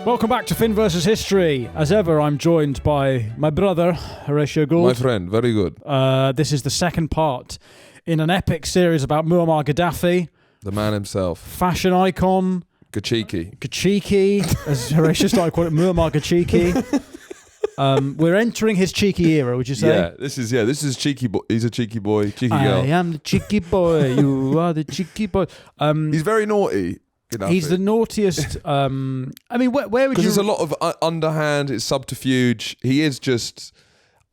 Welcome back to Finn vs. History. As ever, I'm joined by my brother, Horatio Gould. My friend, very good. This is the second part in an epic series about Muammar Gaddafi. The man himself. Fashion icon. Gachiki, as Horatio started calling it, Muammar Gachiki. We're entering his cheeky era, would you say? Yeah, this is cheeky boy. He's a cheeky boy, cheeky girl. I am the cheeky boy. You are the cheeky boy. He's very naughty. Gaddafi. He's the naughtiest. I mean, where would you? Because there's a lot of underhand. It's subterfuge. He is just.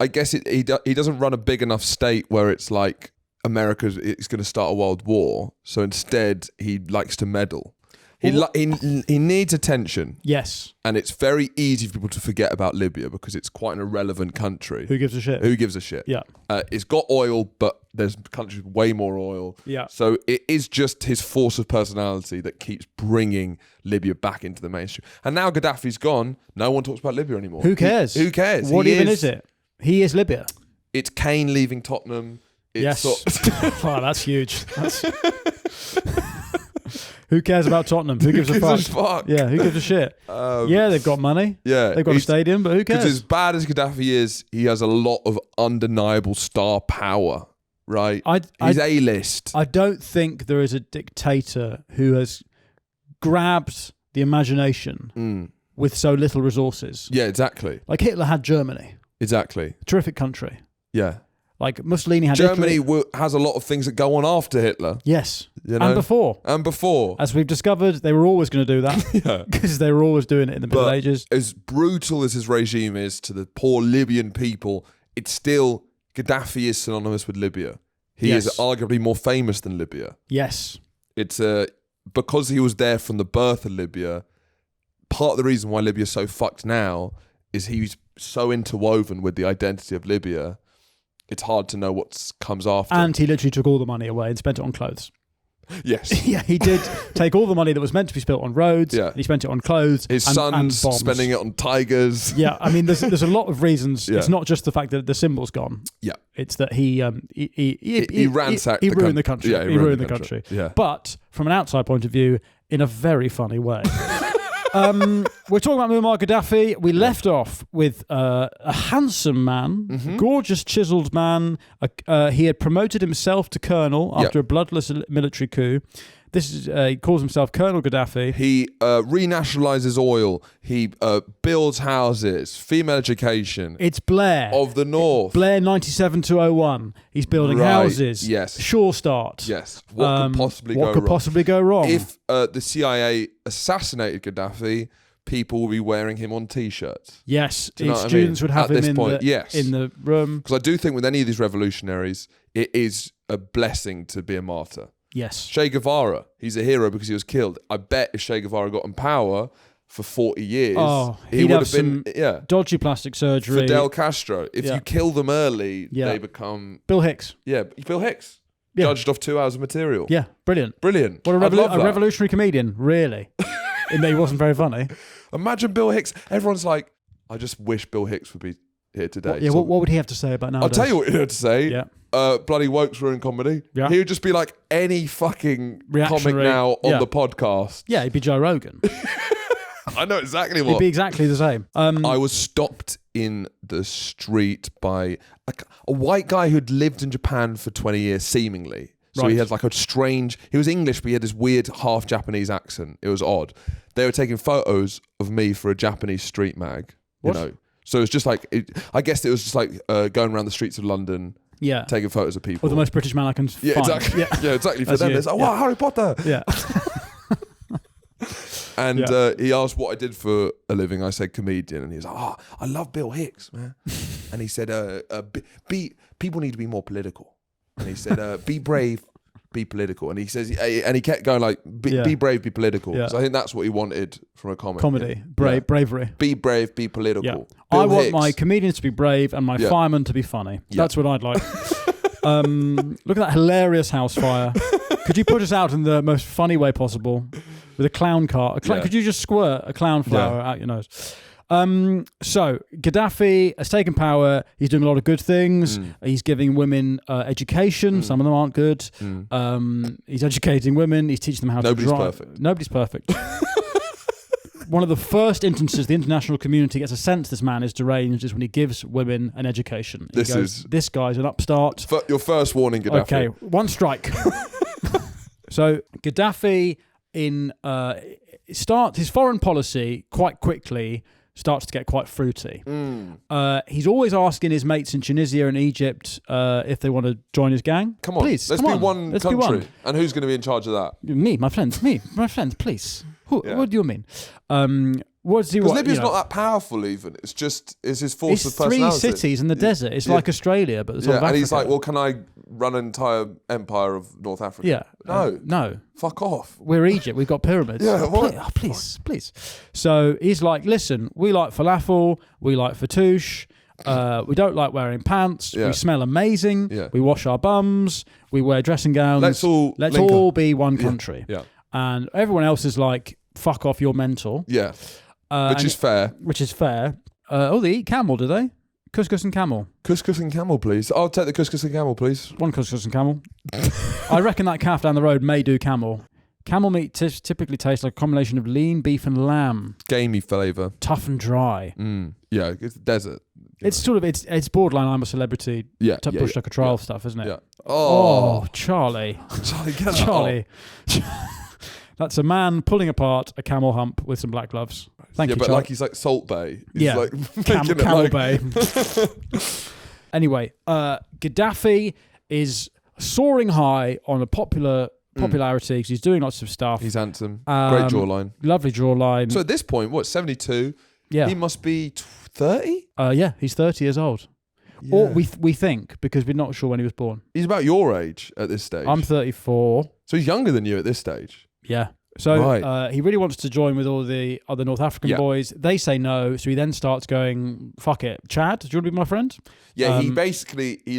I guess he doesn't run a big enough state where it's like America's. It's going to start a world war. So instead, he likes to meddle. He needs attention. Yes. And it's very easy for people to forget about Libya because it's quite an irrelevant country. Who gives a shit? Yeah. Yeah. It's got oil, but there's countries with way more oil. Yeah. So it is just his force of personality that keeps bringing Libya back into the mainstream. And now Gaddafi's gone, no one talks about Libya anymore. Who cares? Who cares? What even is it? He is Libya. It's Kane leaving Tottenham. Yes. Wow, that's huge. Who cares about Tottenham? Who gives a fuck? Yeah, who gives a shit? Yeah, they've got money. Yeah. They've got a stadium, but who cares? Because as bad as Gaddafi is, he has a lot of undeniable star power, right? He's A-list. I don't think there is a dictator who has grabbed the imagination with so little resources. Yeah, exactly. Like Hitler had Germany. Exactly. Terrific country. Yeah. Like Mussolini had Germany Italy. has a lot of things that go on after Hitler. Yes. You know? And before. As we've discovered, they were always going to do that. Because they were always doing it in the Middle Ages. As brutal as his regime is to the poor Libyan people, it's still, Gaddafi is synonymous with Libya. He is arguably more famous than Libya. Yes. It's because he was there from the birth of Libya, part of the reason why Libya's so fucked now is he's so interwoven with the identity of Libya. It's hard to know what comes after. And he literally took all the money away and spent it on clothes. Yes. Yeah, he did take all the money that was meant to be spent on roads. Yeah. And he spent it on clothes. His son's spending it on tigers. Yeah, I mean, there's a lot of reasons. Yeah. It's not just the fact that the symbol's gone. Yeah. It's that he ransacked. He ruined the country. Yeah, he ruined the country. Yeah. But from an outside point of view, in a very funny way. We're talking about Muammar Gaddafi. We left off with a handsome man, gorgeous chiseled man. He had promoted himself to colonel after a bloodless military coup. This is he calls himself Colonel Gaddafi. He renationalizes oil. He builds houses, female education. It's Blair of the North. Blair 97 to 01. He's building houses. Yes. Sure start. Yes. What could possibly go wrong? If the CIA assassinated Gaddafi, people will be wearing him on T-shirts. Yes. His students would have him in the room. Because I do think with any of these revolutionaries, it is a blessing to be a martyr. Yes. Che Guevara, he's a hero because he was killed. I bet if Che Guevara got in power for 40 years, he would have been dodgy plastic surgery. Fidel Castro. If you kill them early, they become... Bill Hicks. Yeah, Bill Hicks. Yeah. Judged off 2 hours of material. Yeah, brilliant. What a revolutionary comedian, really. In that he wasn't very funny. Imagine Bill Hicks. Everyone's like, I just wish Bill Hicks would be here today. What would he have to say about nowadays? I'll tell you what he'd have to say. Yeah. Bloody woke's ruined comedy. Yeah. He would just be like any fucking comic now on the podcast. Yeah, he'd be Joe Rogan. I know exactly what. He'd be exactly the same. I was stopped in the street by a white guy who'd lived in Japan for 20 years, seemingly. So he had like he was English, but he had this weird half Japanese accent. It was odd. They were taking photos of me for a Japanese street mag. What? You know? So it was just like, I guess it was just like going around the streets of London. Yeah. Taking photos of people. Or the most British man I can find. Yeah, exactly. Yeah, exactly. For them, it's wow, Harry Potter. Yeah. And he asked what I did for a living. I said comedian. And he was like, I love Bill Hicks, man. And he said, people need to be more political. And he said, be brave, be political. And he says, and he kept going like, be brave, be political. Yeah. So I think that's what he wanted from a comic. Comedy, bravery. Be brave, be political. Yeah. I want my comedians to be brave and my firemen to be funny. Yeah. That's what I'd like. Look at that hilarious house fire. Could you put us out in the most funny way possible with a clown cart? Could you just squirt a clown flower out your nose? So Gaddafi has taken power. He's doing a lot of good things. He's giving women education. Some of them aren't good. He's educating women. He's teaching them how to drive. Nobody's perfect. one of the first instances the international community gets a sense this man is deranged is when he gives women an education. This guy's an upstart. Your first warning, Gaddafi. Okay, one strike. So Gaddafi starts his foreign policy quite quickly. Starts to get quite fruity. He's always asking his mates in Tunisia and Egypt if they want to join his gang. Come on, please, let's be one country. And who's going to be in charge of that? Me, my friends, please. What do you mean? Because Libya's not that powerful even. It's his force of personality. It's 3 cities in the desert. It's like Australia, but it's and he's like, well, can I run an entire empire of North Africa? Yeah. No. Fuck off. We're Egypt. We've got pyramids. Please. So he's like, listen, we like falafel. We like fattoush. We don't like wearing pants. We smell amazing. We wash our bums. We wear dressing gowns. Let's all be one country. Yeah. And everyone else is like, fuck off, you're mental. Yeah. Which is fair. They eat camel, do they? Couscous and camel. Couscous and camel, please. I'll take the couscous and camel, please. One couscous and camel. I reckon that calf down the road may do camel. Camel meat typically tastes like a combination of lean beef and lamb. Gamey flavour. Tough and dry. Yeah, it's desert. It's sort of, it's borderline I'm a celebrity to push like a trial stuff, isn't it? Yeah. Oh, Charlie. Charlie. That's a man pulling apart a camel hump with some black gloves. Thank you, but Charlie. like he's like Salt Bay. He's like Camel Bay. Anyway, Gaddafi is soaring high on a popularity because he's doing lots of stuff. He's handsome. Great jawline. Lovely jawline. So at this point, 72? Yeah. He must be 30? Yeah, he's 30 years old. Yeah. Or we think, because we're not sure when he was born. He's about your age at this stage. I'm 34. So he's younger than you at this stage. Yeah. So he really wants to join with all the other North African boys. They say no, so he then starts going, fuck it. Chad, do you want to be my friend? Yeah, he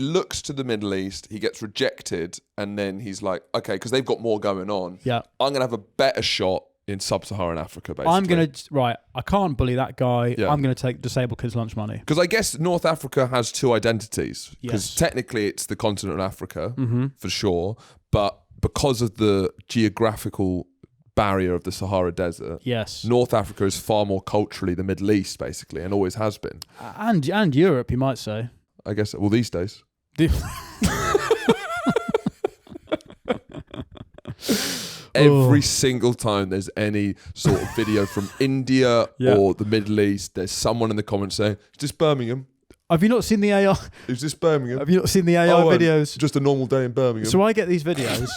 looks to the Middle East, he gets rejected, and then he's like, okay, because they've got more going on. Yeah. I'm going to have a better shot in sub-Saharan Africa, basically. I can't bully that guy. Yeah. I'm going to take disabled kids' lunch money. Because I guess North Africa has 2 identities. Because technically it's the continent of Africa, for sure. But because of the geographical barrier of the Sahara Desert, North Africa is far more culturally the Middle East, basically, and always has been. And Europe, you might say. I guess, well, these days. Every single time there's any sort of video from India or the Middle East, there's someone in the comments saying, is this Birmingham? Have you not seen the AI? Is this Birmingham? Have you not seen the AI videos? Just a normal day in Birmingham. So I get these videos.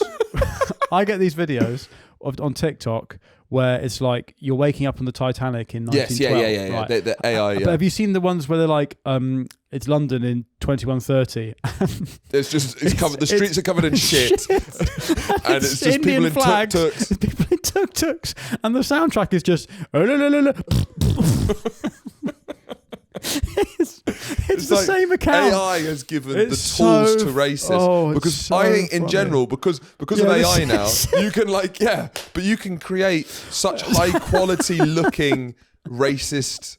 On TikTok where it's like you're waking up on the Titanic in 1912. Right? The AI. But have you seen the ones where they're like, it's London in 2130? The streets are covered in shit, and it's just Indian people in flags, tuk-tuks. people in tuk-tuks, and the soundtrack is just. It's the like same account. AI has given the tools to racists because I think in general because of AI now you can but you can create such high quality looking racist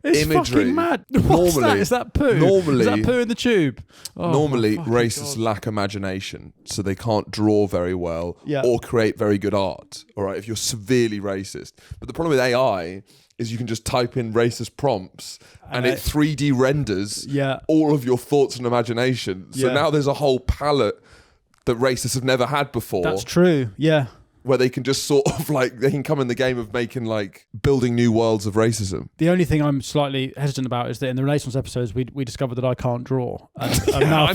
imagery. Fucking mad. What's that? Is that poo? Normally, is that poo in the tube? Normally, racists lack imagination, so they can't draw very well or create very good art. All right, if you're severely racist, but the problem with AI is you can just type in racist prompts and it 3D renders all of your thoughts and imagination. So now there's a whole palette that racists have never had before. That's true, yeah. Where they can just sort of they can come in the game of making building new worlds of racism. The only thing I'm slightly hesitant about is that in the Renaissance episodes we discovered that I can't draw. And now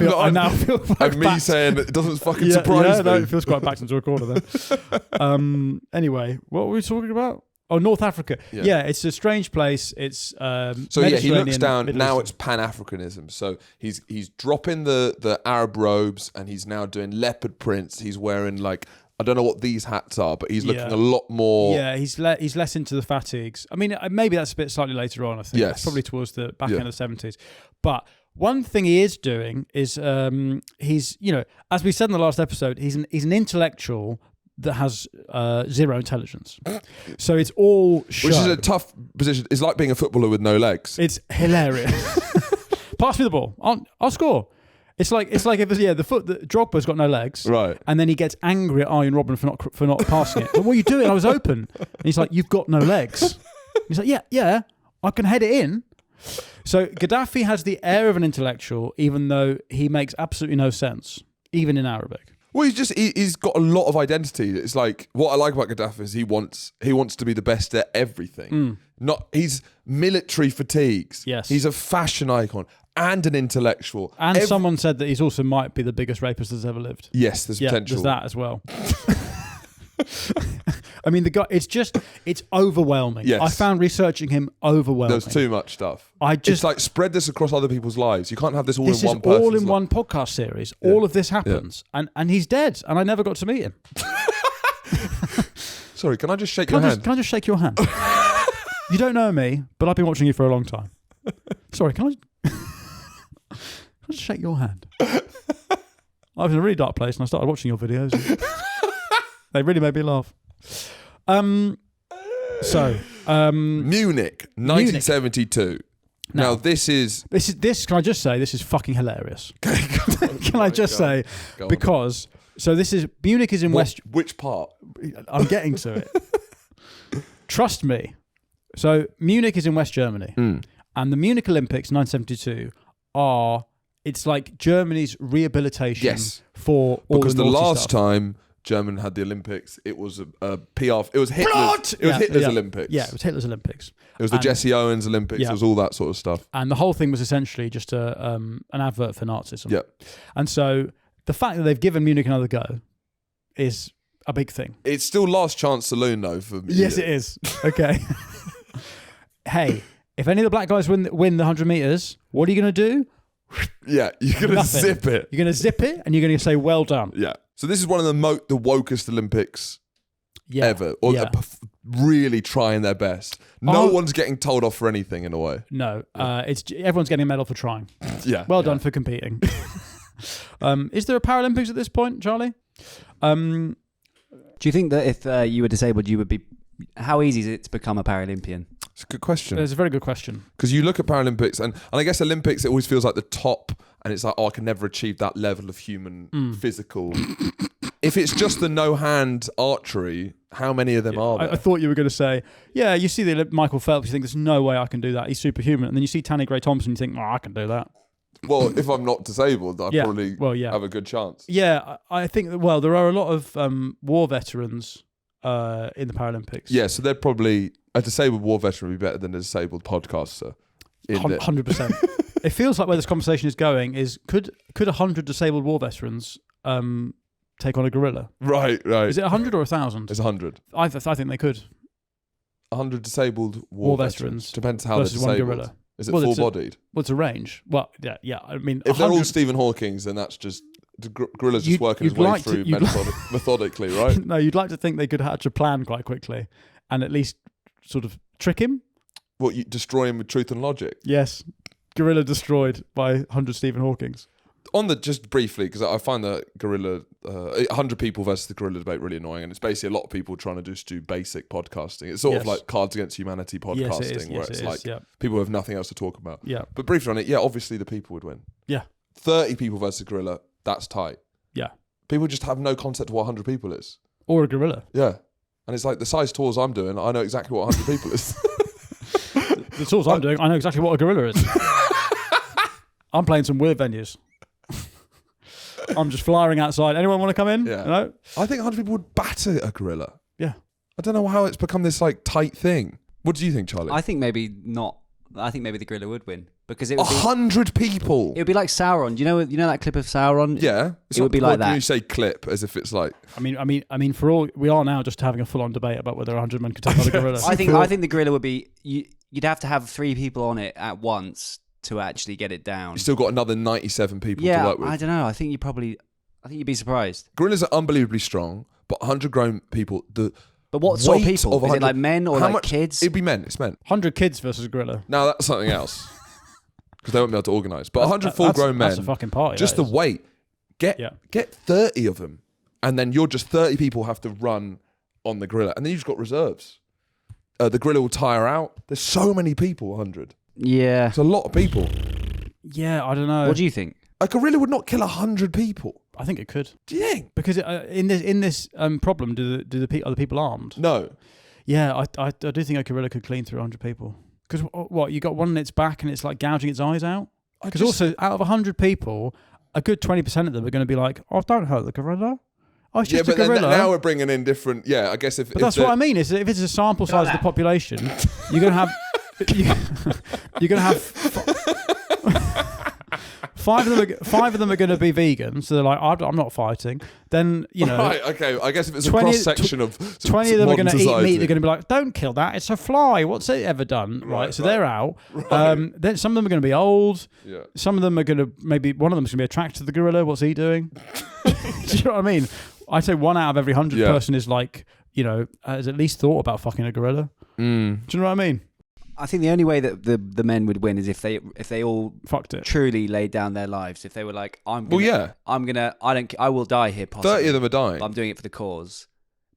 feel and me saying it doesn't fucking surprise me. No, it feels quite backed into a corner then. Anyway, what were we talking about? Oh, North Africa. Yeah, it's a strange place. It's he looks down. Now it's Pan-Africanism. So he's dropping the Arab robes and he's now doing leopard prints. He's wearing I don't know what these hats are, but he's looking a lot more. Yeah, he's less into the fatigues. I mean, maybe that's a bit slightly later on. I think it's probably towards the back end of the 70s. But one thing he is doing is he's as we said in the last episode, he's an intellectual that has zero intelligence. So it's all show. Which is a tough position. It's like being a footballer with no legs. It's hilarious. Pass me the ball. I'll score. It's like if the Drogba's got no legs, Right. and then he gets angry at Arjen Robben for not passing it. But what are you doing? I was open. And he's like, you've got no legs. He's like, yeah, I can head it in. So Gaddafi has the air of an intellectual, even though he makes absolutely no sense, even in Arabic. Well, he's got a lot of identity. It's like, what I like about Gaddafi is he wants to be the best at everything. He's military fatigues. Yes. He's a fashion icon and an intellectual. And someone said that he's also might be the biggest rapist that's ever lived. Yes, there's potential. There's that as well. I mean, the guy, it's overwhelming. Yes. I found researching him overwhelming. There's too much stuff. It's like, spread this across other people's lives. You can't have this all this in one is person's all in life. one podcast series. All of this happens. And he's dead. And I never got to meet him. Sorry, can I just shake your hand? Can I just shake your hand? You don't know me, but I've been watching you for a long time. Sorry, can I just shake your hand? I was in a really dark place and I started watching your videos. And they really made me laugh. Munich, 1972. Now this is. Can I just say this is fucking hilarious? Can I just say because this is Munich is in West. Which part? I'm getting to it. Trust me. So Munich is in West Germany, and the Munich Olympics 1972 it's like Germany's rehabilitation for all because the last stuff. time Germany had the Olympics, it was a PR. It was Hitler's. It was Hitler's Olympics. Yeah, it was Hitler's Olympics. It was the Jesse Owens Olympics. It was all that sort of stuff. And the whole thing was essentially just an advert for Nazism. Yeah. And so the fact that they've given Munich another go is a big thing. It's still last chance saloon though for me. Yes, it is. Okay. Hey, if any of the black guys win the 100 meters, what are you going to do? Yeah, you're going to zip it. You're going to zip it and you're going to say, well done. Yeah. So this is one of the wokest Olympics ever. Or they're really trying their best. No one's getting told off for anything in a way. No. Everyone's getting a medal for trying. Yeah. Well done for competing. Is there a Paralympics at this point, Charlie? Do you think that if you were disabled, you would be... How easy is it to become a Paralympian? It's a good question. It's a very good question. Because you look at Paralympics, and I guess Olympics, it always feels like the top, and it's like, I can never achieve that level of human physical. If it's just the no-hand archery, how many of them are there? I thought you were going to say, you see the Michael Phelps, you think, there's no way I can do that. He's superhuman. And then you see Tanny Gray-Thompson, you think, I can do that. Well, if I'm not disabled, I probably have a good chance. Yeah, I think that, there are a lot of war veterans in the Paralympics. Yeah, so they're probably... A disabled war veteran would be better than a disabled podcaster. 100%. It feels like where this conversation is going is, could 100 disabled war veterans take on a gorilla? Right. Is it 100 or 1,000? It's 100. I think they could. 100 disabled war veterans. Depends how they're disabled. One gorilla. Is it full-bodied? It's a range. Well, yeah. I mean, if they're all Stephen Hawking's, then that's just... The gorilla's just working his way through methodically, right? No, you'd like to think they could hatch a plan quite quickly and at least sort of trick him. What, you destroy him with truth and logic? Yes. Gorilla destroyed by 100 Stephen Hawkings. Just briefly, because I find the gorilla, 100 people versus the gorilla debate really annoying, and it's basically a lot of people trying to just do basic podcasting. It's sort of like Cards Against Humanity podcasting, where it's like people have nothing else to talk about. Yeah. But briefly on it, obviously the people would win. Yeah. 30 people versus gorilla, that's tight. Yeah. People just have no concept of what 100 people is. Or a gorilla. Yeah. And it's like the size tours I'm doing, I know exactly what 100 people is. The tours I'm doing, I know exactly what a gorilla is. I'm playing some weird venues. I'm just flying outside. Anyone want to come in? Yeah. No? I think 100 people would batter a gorilla. Yeah. I don't know how it's become this like tight thing. What do you think, Charlie? I think maybe not. I think maybe the gorilla would win because it would 100 people. It would be like Sauron. Do you know that clip of Sauron? Yeah, it would be like that. When you say clip, as if it's like. I mean, for all we are now just having a full-on debate about whether 100 men could take on a gorilla. I think the gorilla would be. You'd have to have 3 people on it at once to actually get it down. You still got another 97 people to work with. I don't know. I think you'd be surprised. Gorillas are unbelievably strong, but 100 grown people. But what sort of people? Is it like men or like kids? It'd be men. It's men. 100 kids versus a gorilla. Now that's something else. Because they won't be able to organise. But 100 full-grown men. That's a fucking party. Just the weight. Get 30 of them. And then you're just 30 people have to run on the gorilla. And then you've just got reserves. The gorilla will tire out. There's so many people, 100. Yeah. It's a lot of people. Yeah, I don't know. What do you think? A gorilla would not kill 100 people. I think it could. Do you think? Because in this problem, are the people armed? No. Yeah, I do think a gorilla could clean through 100 people. Because what, you got one on its back and it's like gouging its eyes out? Because also, out of 100 people, a good 20% of them are going to be like, "Oh, don't hurt the gorilla. Oh, it's just a gorilla." Then now we're bringing in different. Yeah, I guess if. But that's what I mean. Is if it's a sample size of the population, you're going to have. You're going to have. Five of them are going to be vegan, so they're like, I'm not fighting. Then, Right, okay. I guess if it's a cross-section of 20 of them are going to eat meat, they're going to be like, "Don't kill that, it's a fly. What's it ever done?" Right, so they're out. Right. Then some of them are going to be old. Yeah. Some of them are going to, maybe one of them is going to be attracted to the gorilla. What's he doing? Do you know what I mean? I'd say 1 out of every 100 person is like, has at least thought about fucking a gorilla. Do you know what I mean? I think the only way that the men would win is if they all fucked it, truly laid down their lives. If they were like, I will die here. Possibly, 30 of them are dying. But I'm doing it for the cause.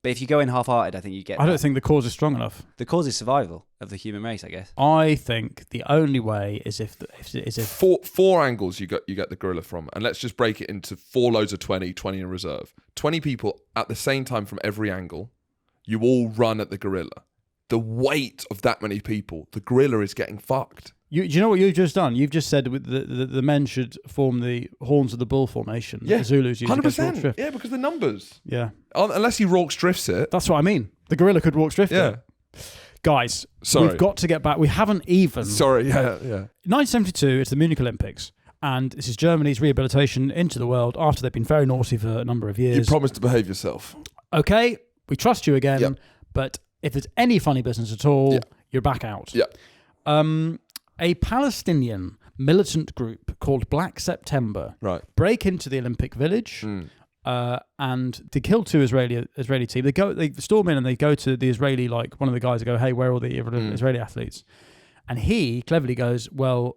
But if you go in half-hearted, I think you get. I don't think the cause is strong enough. The cause is survival of the human race, I guess. I think the only way is if four angles you get the gorilla from, and let's just break it into 4 loads of 20 in reserve. 20 people at the same time from every angle. You all run at the gorilla. The weight of that many people, the gorilla is getting fucked. Do you know what you've just done? You've just said the men should form the horns of the bull formation. Yeah, the Zulus use 100%. Yeah, because the numbers. Yeah. Unless he Rorke's drifts it. That's what I mean. The gorilla could Rorke's drift it. Guys, we've got to get back. We haven't even. 1972, it's the Munich Olympics. And this is Germany's rehabilitation into the world after they've been very naughty for a number of years. You promised to behave yourself. Okay, we trust you again, but if there's any funny business at all, you're back out. Yeah. A Palestinian militant group called Black September break into the Olympic Village and they kill 2 Israeli team. They storm in and they go to the Israeli, like one of the guys, and go, "Hey, where are all the Israeli athletes?" And he cleverly goes, "Well,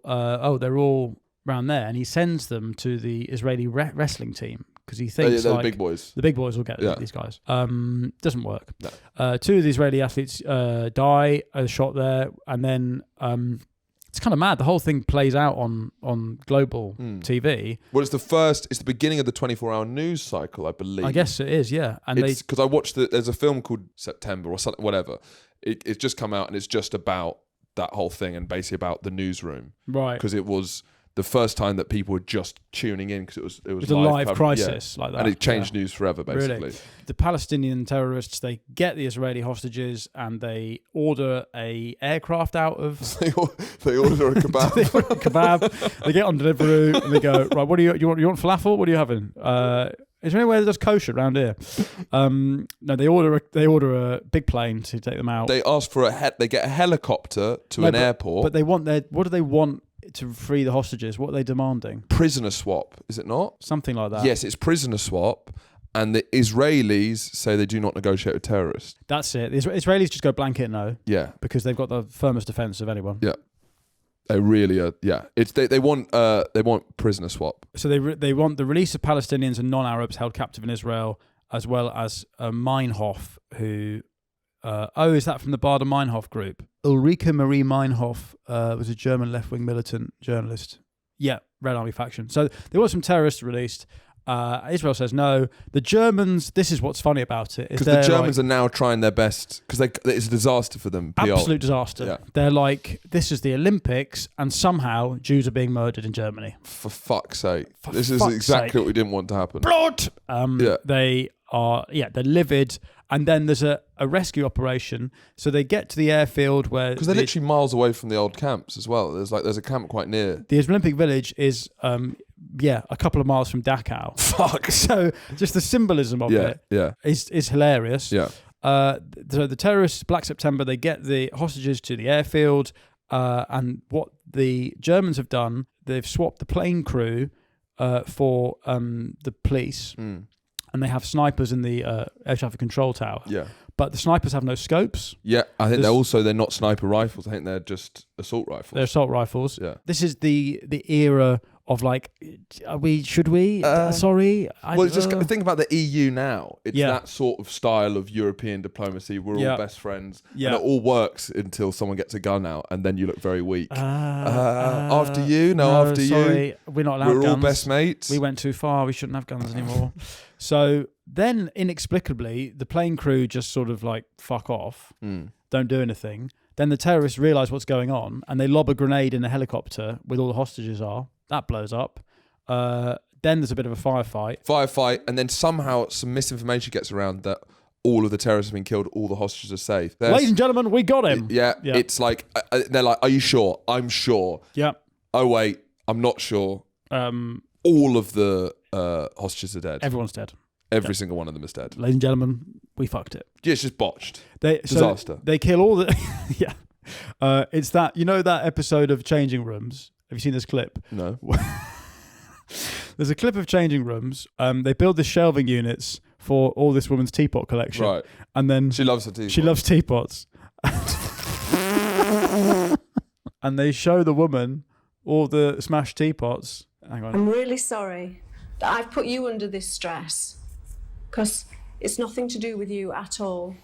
they're all around there," and he sends them to the Israeli wrestling team. Because he thinks the big boys. The big boys will get these guys. Doesn't work. No. 2 of the Israeli athletes die, are shot there, and then it's kind of mad. The whole thing plays out on global TV. Well, it's the beginning of the 24-hour news cycle, I believe. I guess it is, yeah. And because I watched there's a film called September or something, whatever. It's just come out and it's just about that whole thing and basically about the newsroom. Right. Because it was the first time that people were just tuning in because it was a live crisis like that, and it changed news forever. Basically, really. The Palestinian terrorists, they get the Israeli hostages and they order a aircraft out of. They order a kebab. They get on Deliveroo and they go, right. What do you want falafel? What are you having? Is there anywhere that does kosher around here? No, they order a big plane to take them out. They ask for they get a helicopter to an airport. But they want what do they want? To free the hostages, what are they demanding? Prisoner swap, is it not? Something like that. Yes, it's prisoner swap, and the Israelis say they do not negotiate with terrorists. That's it. The Israelis just go blanket no. Yeah, because they've got the firmest defense of anyone. Yeah, they really are. Yeah, it's they want prisoner swap. So they want the release of Palestinians and non-Arabs held captive in Israel, as well as Meinhof, who. Is that from the Baader-Meinhof group? Ulrike Marie Meinhof was a German left-wing militant journalist. Yeah, Red Army faction. So there were some terrorists released. Israel says no. The Germans, this is what's funny about it. Because the Germans are now trying their best, because it's a disaster for them. Absolute disaster. Yeah. They're like, this is the Olympics, and somehow Jews are being murdered in Germany. For fuck's sake. This is exactly what we didn't want to happen. Blood! They are, they're livid. And then there's a rescue operation. So they get to the airfield where... Because they're literally miles away from the old camps as well. There's a camp quite near. The Olympic Village is, a couple of miles from Dachau. Fuck. So just the symbolism of it is hilarious. Yeah. The terrorists, Black September, they get the hostages to the airfield. And what the Germans have done, they've swapped the plane crew for the police. And they have snipers in the air traffic control tower. Yeah. But the snipers have no scopes. Yeah, I think they're not sniper rifles. I think they're just assault rifles. They're assault rifles. Yeah. This is the era of like, should we? Sorry. Just think about the EU now. It's that sort of style of European diplomacy. We're all best friends. Yeah. And it all works until someone gets a gun out and then you look very weak. After you? No, after sorry. you. we're not allowed We're guns. all best mates. We went too far. We shouldn't have guns anymore. So then, inexplicably, the plane crew just sort of like fuck off, don't do anything. Then the terrorists realise what's going on, and they lob a grenade in a helicopter where all the hostages are. That blows up. Then there's a bit of a firefight. And then somehow some misinformation gets around that all of the terrorists have been killed, all the hostages are safe. Ladies and gentlemen, we got him. Yeah, it's like, they're like, are you sure? I'm sure. Yeah. Oh, wait, I'm not sure. All of the hostages are dead. Everyone's dead. Every single one of them is dead. Ladies and gentlemen, we fucked it. Yeah, it's just botched. So Disaster. they kill all the... yeah. It's that... You know that episode of Changing Rooms? Have you seen this clip? No. There's a clip of Changing Rooms. They build the shelving units for all this woman's teapot collection. Right. And then... She loves her teapot. She loves teapots. And they show the woman all the smashed teapots. Hang on. I'm really sorry that I've put you under this stress, because it's nothing to do with you at all.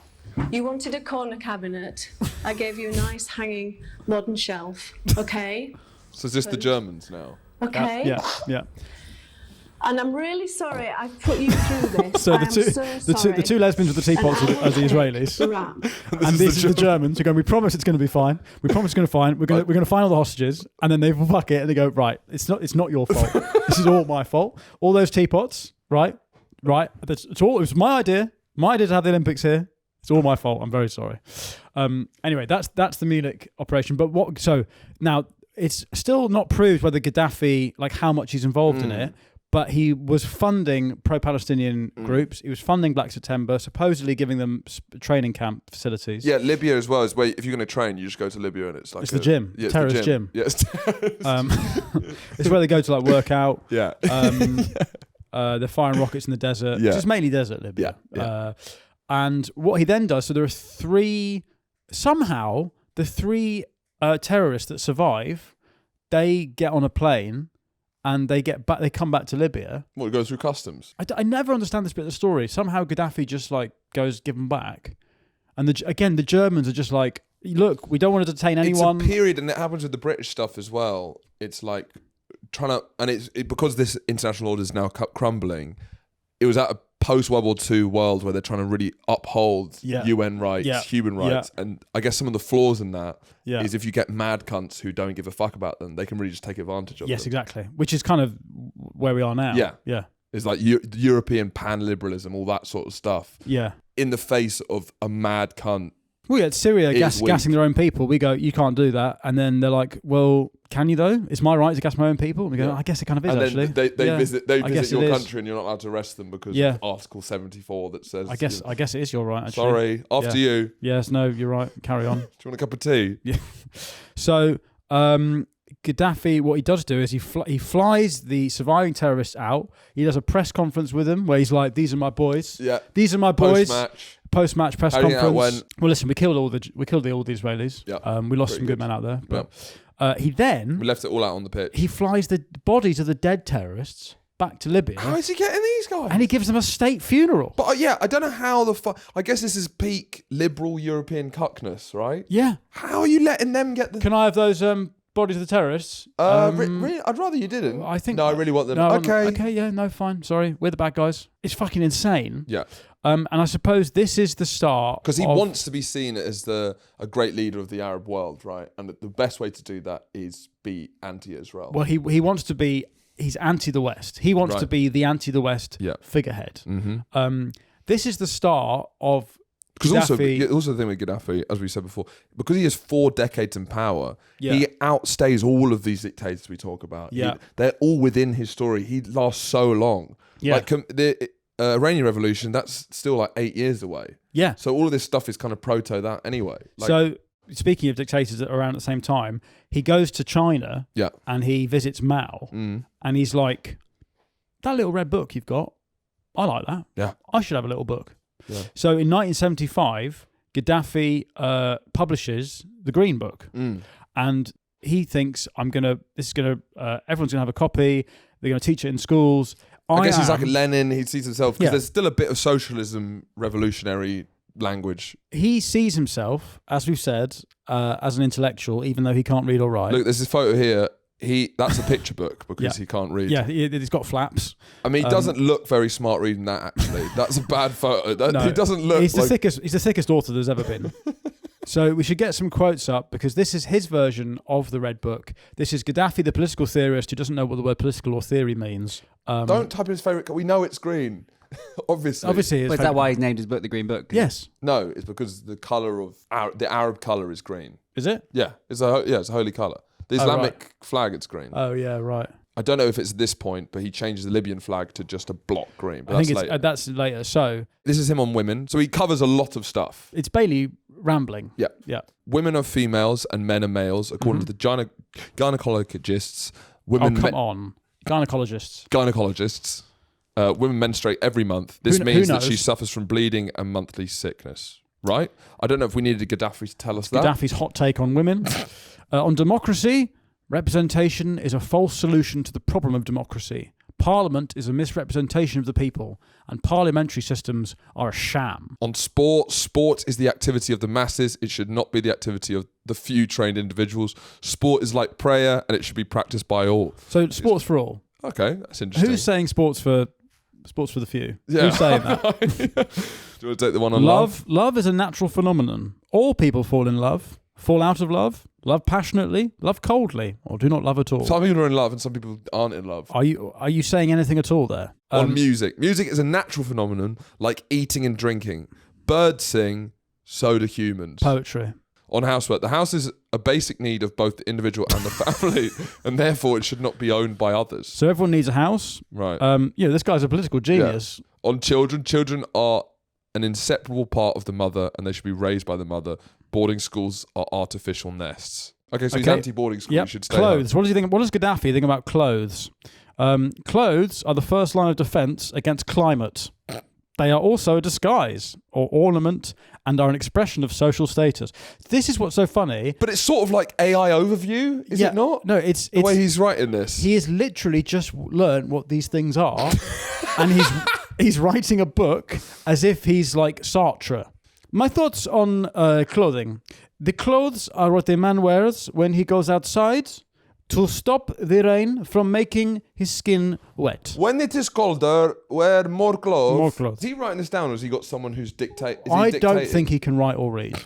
You wanted a corner cabinet. I gave you a nice hanging modern shelf, okay? So it's just the Germans now. Okay? Yeah. And I'm really sorry I've put you through this. So the two lesbians with the teapots are the Israelis, and this is the Germans. Who go, we promise it's going to be fine. We promise it's going to be fine. We're going to find all the hostages, and then they fuck it and they go, right, it's not your fault. This is all my fault. All those teapots, right. It was my idea. My idea to have the Olympics here. It's all my fault. I'm very sorry. Anyway, that's the Munich operation. But what? So now it's still not proved whether Gaddafi, like how much he's involved in it. But he was funding pro-Palestinian groups. He was funding Black September, supposedly giving them training camp facilities. Yeah, Libya as well is where if you're going to train, you just go to Libya and it's like the gym, terrorist gym. Yeah, it's where they go to like work out. Yeah. They're firing rockets in the desert. Yeah. It's mainly desert Libya. Yeah. And what he then does, so there are three terrorists that survive, they get on a plane and they get back. They come back to Libya. What, it goes through customs? I never understand this bit of the story. Somehow Gaddafi just like goes give them back, and the Germans are just like, look, we don't want to detain anyone. It's a period, and it happens with the British stuff as well. It's like trying to, and because this international order is now crumbling. It was at a post-World War II world where they're trying to really uphold UN rights, human rights. And I guess some of the flaws in that is if you get mad cunts who don't give a fuck about them, they can really just take advantage of them. Yes, exactly. Which is kind of where we are now. Yeah. It's like European pan-liberalism, all that sort of stuff. Yeah. In the face of a mad cunt. We had Syria gassing their own people. We go, you can't do that. And then they're like, well, can you though? It's my right to gas my own people. And we go, I guess it kind of is, and actually. They visit your country and you're not allowed to arrest them because of Article 74 that says... I guess it is your right, actually. Sorry, after you. Yes, no, you're right. Carry on. Do you want a cup of tea? Yeah. So Gaddafi, what he does do is he flies the surviving terrorists out. He does a press conference with them where he's like, these are my boys. Yeah. These are my boys. Post-match press How conference. went? Well, listen, we killed all the Israelis. Yeah. We lost some good men out there. But we left it all out on the pitch. He flies the bodies of the dead terrorists back to Libya. How is he getting these guys? And he gives them a state funeral. But I don't know how I guess this is peak liberal European cuckness, right? Yeah. How are you letting them get the... Can I have those bodies of the terrorists? Really? I'd rather you didn't. I think... No, I really want them. No, okay, yeah, no, fine. Sorry. We're the bad guys. It's fucking insane. Yeah. And I suppose this is the start. Because he wants to be seen as a great leader of the Arab world, right? And the best way to do that is be anti-Israel. Well, he wants to be... He's anti the West. He wants to be the anti the West figurehead. Mm-hmm. This is the start of because Gaddafi. Also the thing with Gaddafi, as we said before, because he has 4 decades in power, Yeah. he outstays all of these dictators we talk about. Yeah. They're all within his story. He lasts so long. Yeah. Like the Iranian Revolution, that's still like 8 years away. Yeah. So all of this stuff is kind of proto that anyway. So speaking of dictators that are around at the same time, he goes to China and he visits Mao and he's like, that little red book you've got, I like that. Yeah. I should have a little book. Yeah. So in 1975, Gaddafi publishes the Green Book and he thinks everyone's going to have a copy. They're going to teach it in schools. I guess he's like a Lenin. He sees himself, because there's still a bit of socialism, revolutionary language. He sees himself, as we've said, as an intellectual, even though he can't read or write. Look, there's this photo here That's a picture book because he can't read. Yeah, he's got flaps. I mean, he doesn't look very smart reading that, actually. That's a bad photo. No, he doesn't look he's the thickest author there's ever been. So we should get some quotes up because this is his version of the Red Book. This is Gaddafi, the political theorist who doesn't know what the word political or theory means. Don't type in his favourite. We know it's green. Obviously. Is that why he's named his book The Green Book? Yes. No, it's because the colour of the Arab colour is green. Is it? Yeah, it's a holy colour. The Islamic flag, it's green. Oh yeah, right. I don't know if it's this point, but he changes the Libyan flag to just a block green. But I think that's later. So this is him on women. So he covers a lot of stuff. It's Bailey rambling. Yeah. Yeah. Women are females and men are males, according to the gynecologists. Women come on. Gynecologists. Women menstruate every month. This means that she suffers from bleeding and monthly sickness. Right? I don't know if we needed Gaddafi to tell us that. Gaddafi's hot take on women. On democracy, representation is a false solution to the problem of democracy. Parliament is a misrepresentation of the people, and parliamentary systems are a sham. On sport is the activity of the masses. It should not be the activity of the few trained individuals. Sport is like prayer, and it should be practiced by all. So sports for all. Okay, that's interesting. Who's saying sports for the few? Yeah. Who's saying that? Do you want to take the one on love? Love is a natural phenomenon. All people fall in love, fall out of love, love passionately, love coldly, or do not love at all. Some people are in love and some people aren't in love. Are you saying anything at all there? On music. Music is a natural phenomenon like eating and drinking. Birds sing, so do humans. Poetry. On housework. The house is a basic need of both the individual and the family, and therefore it should not be owned by others. So everyone needs a house. Right. This guy's a political genius. Yeah. On children are an inseparable part of the mother, and they should be raised by the mother. Boarding schools are artificial nests. Okay, so he's anti-boarding school. Yep. You should stay Clothes. home. What does Gaddafi think about clothes? Clothes are the first line of defense against climate. They are also a disguise or ornament and are an expression of social status. This is what's so funny. But it's sort of like AI overview, is it not? No, it's the way he's writing this. He has literally just learned what these things are, and he's writing a book as if he's like Sartre. My thoughts on clothing. The clothes are what a man wears when he goes outside to stop the rain from making his skin wet. When it is colder, wear more clothes. More clothes. Is he writing this down, or has he got someone who's dictating? I don't think he can write or read.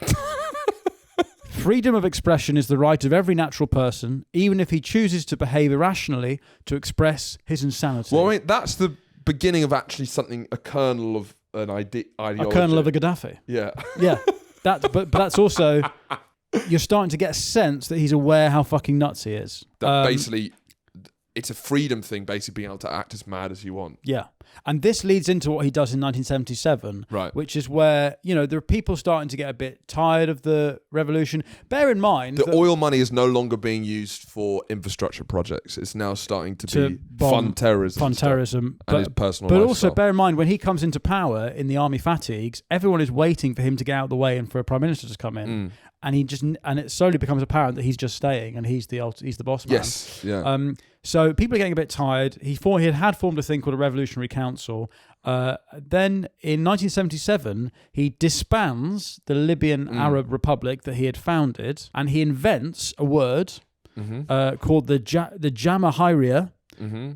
Freedom of expression is the right of every natural person, even if he chooses to behave irrationally to express his insanity. Well, I mean, that's the beginning of actually something, a kernel of an ideology. A kernel of a Gaddafi. Yeah. Yeah. But that's also... You're starting to get a sense that he's aware how fucking nuts he is. That basically, it's a freedom thing, basically being able to act as mad as you want. Yeah. And this leads into what he does in 1977, right? Which is where, there are people starting to get a bit tired of the revolution. Bear in mind... The oil money is no longer being used for infrastructure projects. It's now starting to be fund terrorism. And his personal But lifestyle. also, bear in mind, when he comes into power in the army fatigues, everyone is waiting for him to get out of the way and for a prime minister to come in. And it slowly becomes apparent that he's just staying and he's the boss man. Yes, yeah. So people are getting a bit tired. He had formed a thing called a Revolutionary Council. Then in 1977, he disbands the Libyan Arab Republic that he had founded, and he invents a word called the Jamahiriya.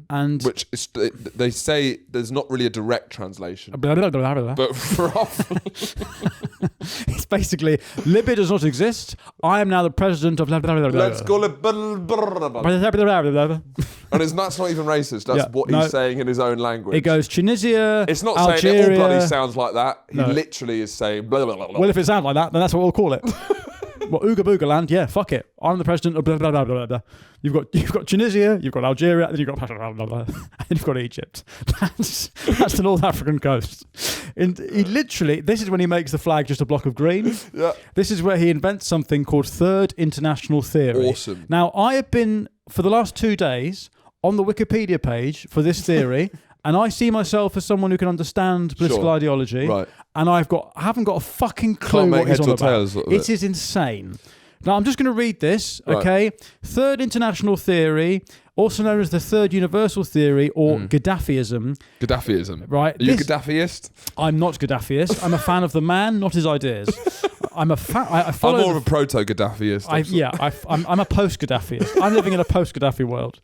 And which is, they say there's not really a direct translation, but it's basically Libya does not exist. I am now the president of. Let's call it. And that's not even racist. That's what he's saying in his own language. It goes Tunisia. It's not Algeria. saying it all bloody sounds like that. He literally is saying. Blah, blah, blah, blah. Well, if it sounds like that, then that's what we'll call it. Well, Ooga Booga land, yeah, fuck it. I'm the president of blah, blah, blah, blah, blah. You've got Tunisia, you've got Algeria, then you've got blah, blah, blah, and then you've got Egypt. That's the North African coast. And he literally, this is when he makes the flag just a block of green. Yeah. This is where he invents something called Third International Theory. Awesome. Now, I have been, for the last 2 days, on the Wikipedia page for this theory, and I see myself as someone who can understand political ideology, right? And I haven't got a fucking clue what he's on about. It is insane. Now, I'm just going to read this, okay? Right. Third International Theory, also known as the Third Universal Theory, or Gaddafiism. Gaddafiism. Right. Are you Gaddafiist? I'm not Gaddafiist. I'm a fan of the man, not his ideas. I'm a I follow I'm more of a proto-Gaddafiist. I'm a post-Gaddafiist. I'm living in a post-Gaddafi world.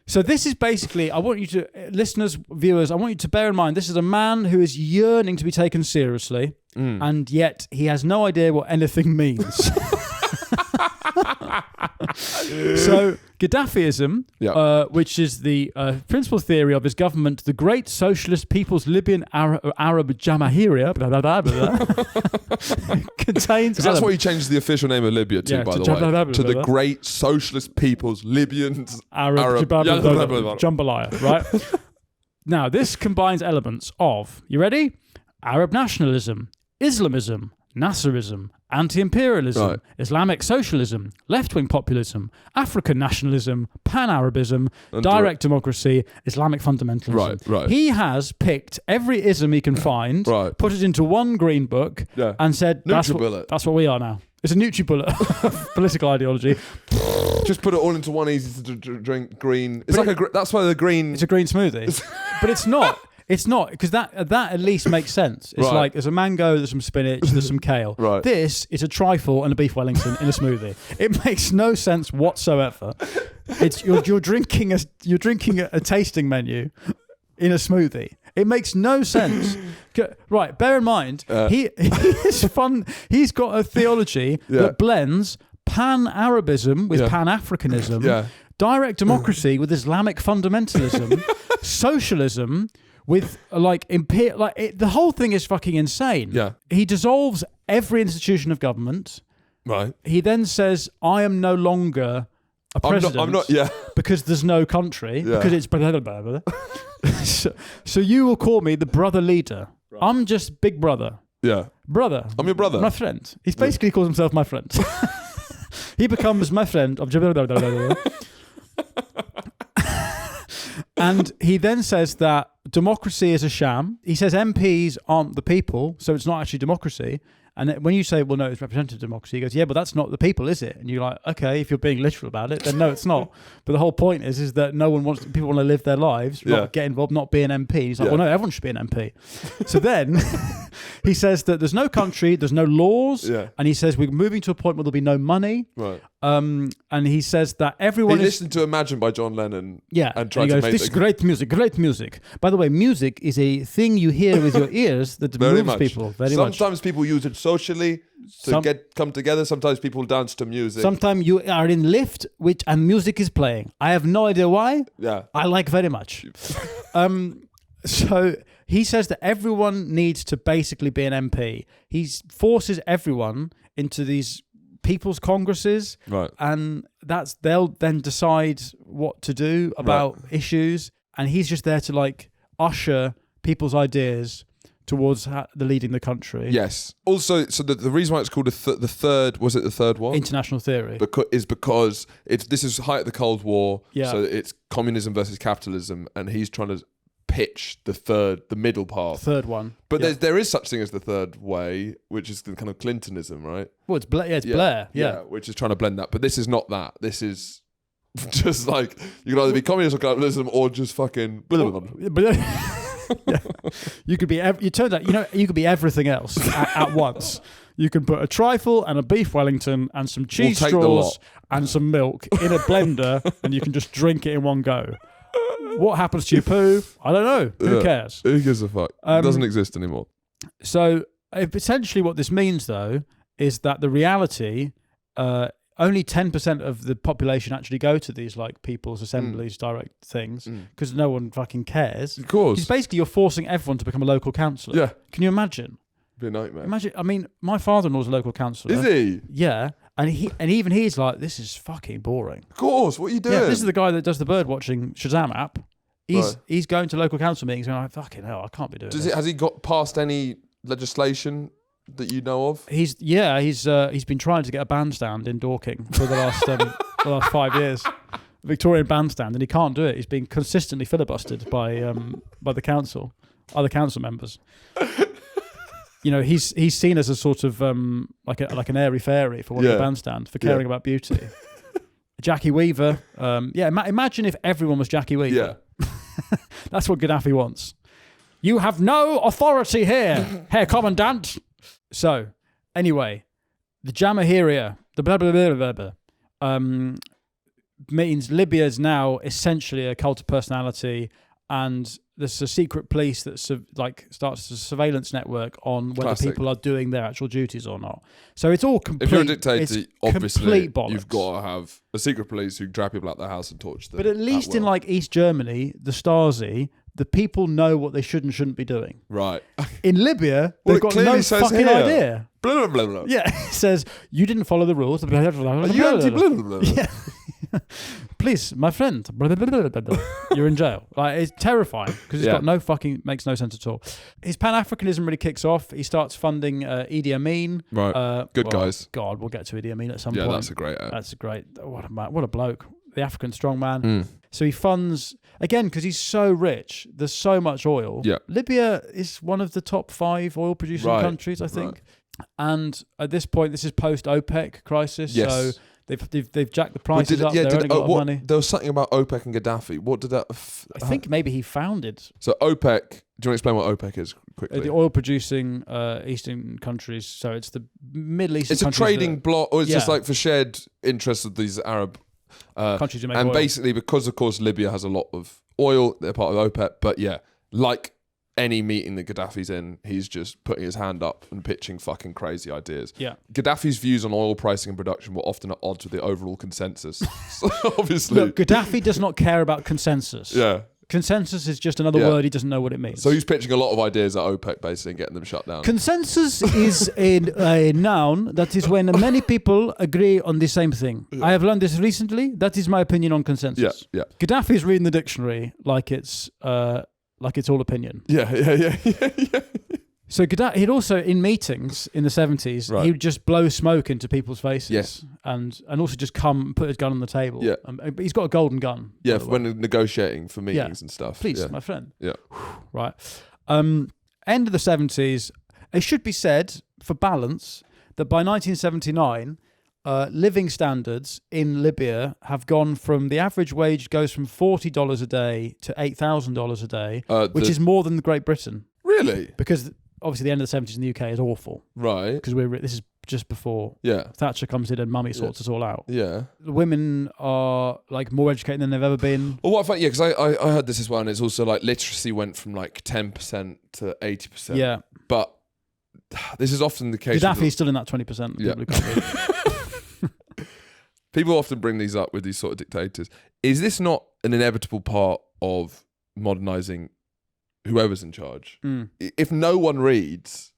So this is basically, I want you to, listeners, viewers, I want you to bear in mind, this is a man who is yearning to be taken seriously, and yet he has no idea what anything means. So Gaddafiism, which is the principal theory of his government, the Great Socialist People's Libyan Arab Jamahiriya, contains... That's what he changed the official name of Libya to, by the way. To the Great Socialist People's Libyan Arab Jambalaya, right? Now, this combines elements of, you ready? Arab nationalism, Islamism, Nasserism, anti-imperialism, Islamic socialism, left-wing populism, African nationalism, pan-Arabism, direct democracy, Islamic fundamentalism. Right. He has picked every ism he can find, put it into one green book, and said, that's what we are now. It's a NutriBullet of political ideology. Just put it all into one easy to drink green. It's that's why the green... It's a green smoothie. But it's not. It's not, because that at least makes sense. It's like, there's a mango, there's some spinach, there's some kale. This is a trifle and a beef Wellington in a smoothie. It makes no sense whatsoever. It's you're drinking a tasting menu in a smoothie. It makes no sense. Right, bear in mind, he is fun. He's got a theology that blends pan-Arabism with pan-Africanism, direct democracy with Islamic fundamentalism, socialism with the whole thing is fucking insane. Yeah. He dissolves every institution of government. Right. He then says, I am no longer a president. I'm not because there's no country. Because it's blah, blah, blah, blah. So you will call me the brother leader. Right. I'm just big brother. Yeah. Brother. I'm your brother. My friend. He basically calls himself my friend. He becomes my friend of Jiblablablah. And he then says that democracy is a sham. He says MPs aren't the people, so it's not actually democracy. And when you say, well, no, it's representative democracy, he goes, yeah, but that's not the people, is it? And you're like, okay, if you're being literal about it, then no, it's not. But the whole point is that people want to live their lives, not get involved, not be an MP. He's like, well, no, everyone should be an MP. So then he says that there's no country, there's no laws, and he says we're moving to a point where there'll be no money. Right. And he says that everyone He listened to Imagine by John Lennon. Yeah. And tried to make this great music. By the way, music is a thing you hear with your ears that moves people very much. Sometimes people use it socially to come together. Sometimes people dance to music. Sometimes you are in lift and music is playing. I have no idea why. Yeah. I like very much. So he says that everyone needs to basically be an MP. He forces everyone into these people's congresses, and they'll then decide what to do about issues, and he's just there to usher people's ideas towards the leading the country. Yes. Also, so the reason why it's called the third, was it the third one? International theory. Because this is height of the Cold War, so it's communism versus capitalism, and he's trying to pitch the middle path. Third one. But there is such thing as the third way, which is the kind of Clintonism, right? Well, it's Blair. Yeah, which is trying to blend that. But this is not that. This is just like, you can either be communist or capitalism or just fucking... You could be... It turns out, you could be everything else at once. You can put a trifle and a beef Wellington and some cheese straws and some milk in a blender, and you can just drink it in one go. What happens to your poo? I don't know. Who cares? Who gives a fuck? It doesn't exist anymore. So essentially what this means, though, is that the reality, only 10% of the population actually go to these people's assemblies, direct things, because no one fucking cares. Of course. Because basically you're forcing everyone to become a local councillor. Yeah. Can you imagine? It'd be a nightmare. Imagine. I mean, my father-in-law's a local councillor. Is he? Yeah. And even he's like, this is fucking boring. Of course, what are you doing? Yeah, this is the guy that does the bird watching Shazam app. He's going to local council meetings and I'm like, fucking hell, I can't be doing this. Has he got past any legislation that you know of? He's been trying to get a bandstand in Dorking for the last 5 years. Victorian bandstand, and he can't do it. He's been consistently filibustered by the council, other council members. He's seen as a sort of like an airy fairy for wanting a bandstand, for caring about beauty. Jackie Weaver. Imagine if everyone was Jackie Weaver. Yeah. That's what Gaddafi wants. You have no authority here, Herr Commandant. So Anyway, the Jamahiriya, the blah, blah, blah, blah, blah, means Libya is now essentially a cult of personality, and there's a secret police that starts a surveillance network on whether people are doing their actual duties or not. So it's all complete. If you're a dictator, obviously bollocks. you've got to have a secret police who drag people out their house and torture them. But at least in like East Germany, the Stasi, the people know what they should and shouldn't be doing. Right. In Libya, they've got no fucking idea. Blah, blah, blah, blah. Yeah, it says, you didn't follow the rules. Are you anti blah, blah, blah? Yeah. Please, my friend, you're in jail. Like, it's terrifying because it's got no fucking, makes no sense at all. His Pan-Africanism really kicks off. He starts funding Idi Amin. Right. Good guys. God, we'll get to Idi Amin at some point. Yeah, that's a great. What a bloke. The African strongman. So he funds, again, because he's so rich, there's so much oil. Yeah. Libya is one of the top 5 oil producing countries, I think. Right. And at this point, this is post-OPEC crisis. Yes. So they've jacked the prices up. They're earning a lot of money. There was something about OPEC and Gaddafi. What did that... I think maybe he founded... So OPEC... Do you want to explain what OPEC is quickly? The oil-producing eastern countries. So it's the Middle Eastern countries. It's a trading bloc, or it's just like for shared interests of these Arab... countries who make and oil. Basically, because of course Libya has a lot of oil, they're part of OPEC. But yeah, like any meeting that Gaddafi's in, he's just putting his hand up and pitching fucking crazy ideas. Yeah. Gaddafi's views on oil pricing and production were often at odds with the overall consensus. So obviously, look, Gaddafi does not care about consensus. Yeah. Consensus is just another word. He doesn't know what it means. So he's pitching a lot of ideas at OPEC, basically, and getting them shut down. Consensus is a noun that is when many people agree on the same thing. Yeah. I have learned this recently. That is my opinion on consensus. Yeah. Gaddafi is reading the dictionary like it's all opinion. Yeah. So Gaddafi, he'd also, in meetings in the 70s, he would just blow smoke into people's faces. Yes. And also just come and put his gun on the table. Yeah. But he's got a golden gun. Yeah, when negotiating for meetings and stuff. Please, my friend. Yeah. Right. End of the 70s, it should be said, for balance, that by 1979, living standards in Libya have gone from, the average wage goes from $40 a day to $8,000 a day, which is more than Great Britain. Really? Because obviously the end of the 70s in the UK is awful. Right. Because this is just before Thatcher comes in and mummy sorts us all out. Yeah. The women are like more educated than they've ever been. Well, what I found, because I heard this as well, and it's also like literacy went from like 10% to 80%. Yeah. But this is often the case. Gaddafi's still in that 20%. Yeah. People who can't read. People often bring these up with these sort of dictators. Is this not an inevitable part of modernising whoever's in charge? If no one reads,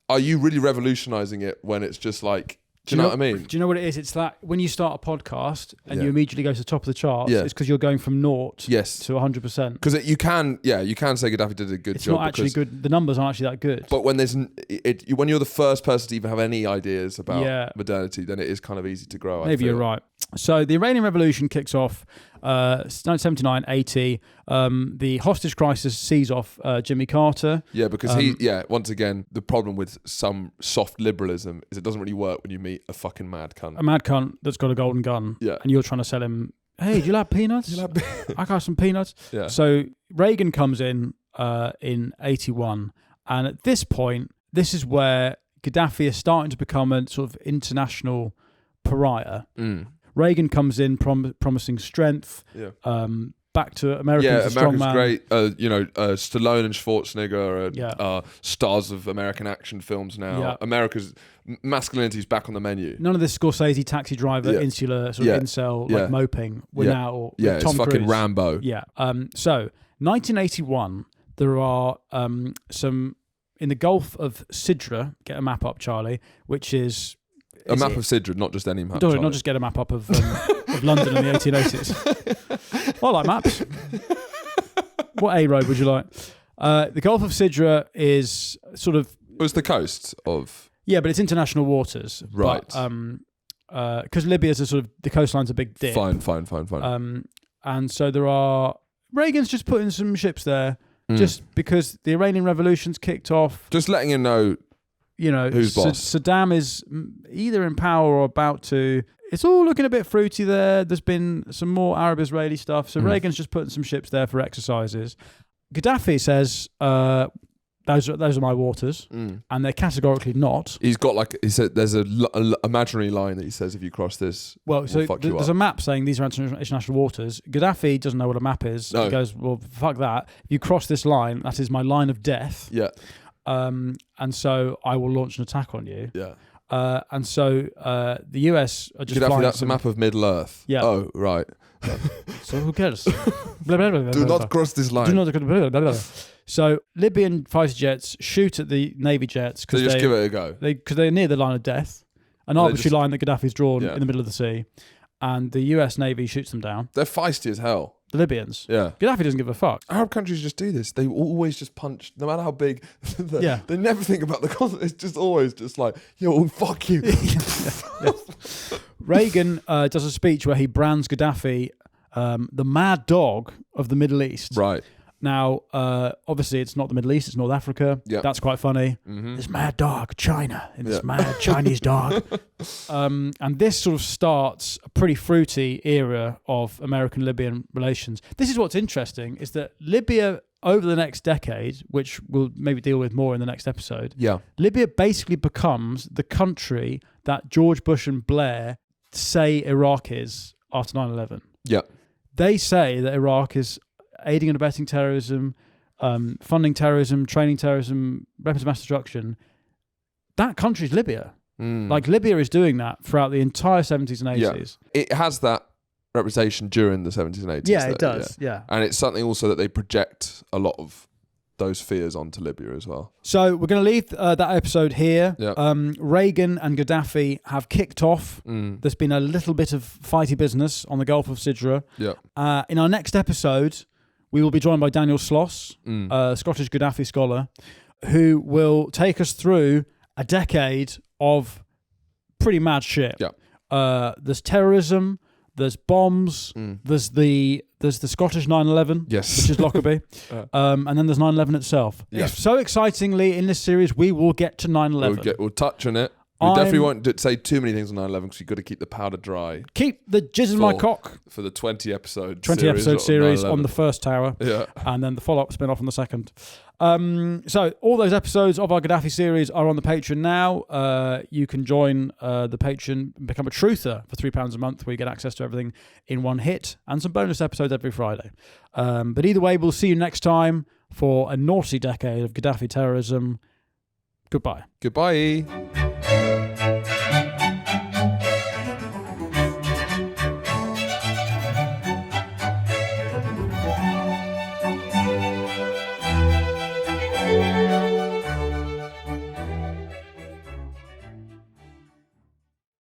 are you really revolutionising it when it's just like, do you know what I mean? Do you know what it is? It's that when you start a podcast and you immediately go to the top of the charts, it's because you're going from naught to 100%. Because you can say Gaddafi did a good job. It's not actually good. The numbers aren't actually that good. But when when you're the first person to even have any ideas about modernity, then it is kind of easy to grow. Maybe you're right. So the Iranian Revolution kicks off 1979, 80. The hostage crisis sees off Jimmy Carter. Yeah, because once again, the problem with some soft liberalism is it doesn't really work when you meet a fucking mad cunt. A mad cunt that's got a golden gun. Yeah. And you're trying to sell him, hey, do you like peanuts? I got some peanuts. Yeah. So Reagan comes in 81. And at this point, this is where Gaddafi is starting to become a sort of international pariah. Reagan comes in promising strength. Back to America. Yeah, as a strong America's man. great. Stallone and Schwarzenegger are stars of American action films now. Yeah. America's masculinity is back on the menu. None of this Scorsese taxi driver, insular sort of incel moping. We're now Tom it's fucking Cruise. Rambo. Yeah. So 1981, there are some in the Gulf of Sidra. Get a map up, Charlie. Which is a map of Sidra, not just any map. Not just get a map up of London in the 1880s. I like maps. What A road would you like? The Gulf of Sidra is sort of... It was the coast of... Yeah, but it's international waters. Right. Because Libya's a sort of... The coastline's a big dip. Fine. And so there are... Reagan's just putting some ships there just because the Iranian Revolution's kicked off. Just letting you know... who's boss? Saddam is either in power or about to. It's all looking a bit fruity there. There's been some more Arab-Israeli stuff. So Reagan's just putting some ships there for exercises. Gaddafi says, that those are my waters, and they're categorically not. He's got like he said. There's a imaginary line that he says if you cross this, Well, so fuck you there's up. a map saying these are international waters. Gaddafi doesn't know what a map is. No. He goes, well, fuck that. If you cross this line, that is my line of death. Yeah, And so I will launch an attack on you. yeah. And so the US are just Gaddafi, flying. that's a map of Middle Earth. Yeah. Oh, right. So who cares? Blah, blah, blah, blah, Do blah, not cross this line. Do not. Blah, blah, blah, blah. So Libyan fighter jets shoot at the Navy jets So because just give it a go. because they're near the line of death, an They arbitrary just- line that Gaddafi's drawn Yeah. in the middle of the sea, and the US Navy shoots them down. They're feisty as hell. The Libyans. Yeah. Gaddafi doesn't give a fuck. Arab countries just do this. They always just punch, no matter how big. Yeah. They never think about the consequences. It's just always just like, yo, fuck you. Reagan does a speech where he brands Gaddafi the mad dog of the Middle East. Right. Now, obviously, it's not the Middle East; it's North Africa. Yeah. That's quite funny. This mad dog, China, and this mad Chinese dog. And this sort of starts a pretty fruity era of American-Libyan relations. This is what's interesting: is that Libya, over the next decade, which we'll maybe deal with more in the next episode, Yeah. Libya basically becomes the country that George Bush and Blair say Iraq is after 9/11. Yeah. They say that Iraq is aiding and abetting terrorism, funding terrorism, training terrorism, weapons of mass destruction. That country's Libya. Like Libya is doing that throughout the entire 70s and 80s. Yeah. It has that reputation during the 70s and 80s. Yeah, though, it does. Yeah. And it's something also that they project a lot of those fears onto Libya as well. So we're going to leave that episode here. Yeah. Reagan and Gaddafi have kicked off. There's been a little bit of fighty business on the Gulf of Sidra. Yeah. In our next episode, we will be joined by Daniel Sloss, a Scottish Gaddafi scholar, who will take us through a decade of pretty mad shit. Yeah. There's terrorism, there's bombs, there's the Scottish 9/11, Yes. which is Lockerbie, and then there's 9/11 itself. Yeah. So excitingly, in this series, we will get to 9/11. We'll touch on it. We definitely won't say too many things on 9/11 because you've got to keep the powder dry Keep the jizz in my cock. for the 20 episode series on the first tower, Yeah. and then the follow-up spin-off on the second. So all those episodes of our Gaddafi series are on the Patreon now. You can join the Patreon and become a truther for £3 a month, where you get access to everything in one hit and some bonus episodes every Friday. But either way, we'll see you next time for a naughty decade of Gaddafi terrorism. Goodbye. Goodbye.